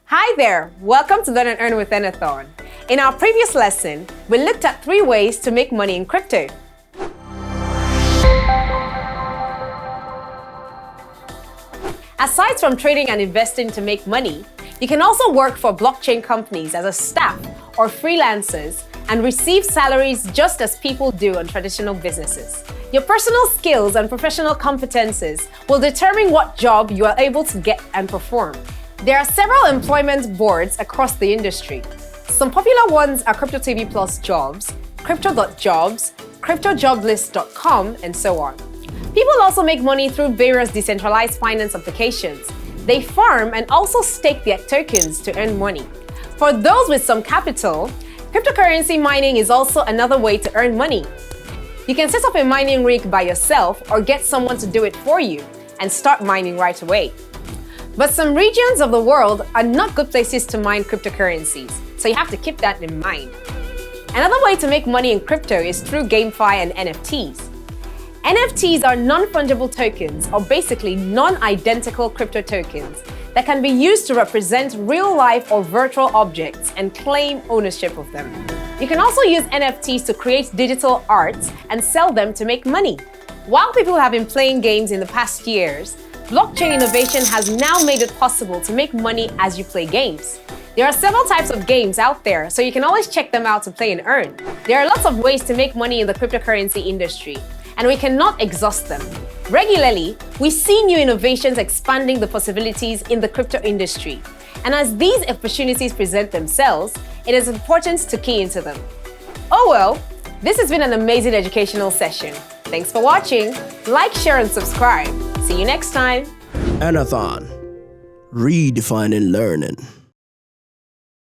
Hi there! Welcome to Learn and Earn with Anathon. In our previous lesson, we looked at 3 ways to make money in crypto. Aside from trading and investing to make money, you can also work for blockchain companies as a staff or freelancers and receive salaries just as people do on traditional businesses. Your personal skills and professional competences will determine what job you are able to get and perform. There are several employment boards across the industry. Some popular ones are Crypto TV Plus Jobs, Crypto.jobs, CryptoJoblist.com, and so on. People also make money through various decentralized finance applications. They farm and also stake their tokens to earn money. For those with some capital, cryptocurrency mining is also another way to earn money. You can set up a mining rig by yourself or get someone to do it for you and start mining right away. But some regions of the world are not good places to mine cryptocurrencies, so you have to keep that in mind. Another way to make money in crypto is through GameFi and NFTs. NFTs are non-fungible tokens, or basically non-identical crypto tokens that can be used to represent real-life or virtual objects and claim ownership of them. You can also use NFTs to create digital art and sell them to make money. While people have been playing games in the past years, blockchain innovation has now made it possible to make money as you play games. There are several types of games out there, so you can always check them out to play and earn. There are lots of ways to make money in the cryptocurrency industry, and we cannot exhaust them. Regularly, we see new innovations expanding the possibilities in the crypto industry. And as these opportunities present themselves, it is important to key into them. Oh well, this has been an amazing educational session. Thanks for watching. Like, share, and subscribe. See you next time. Anathon, redefining learning.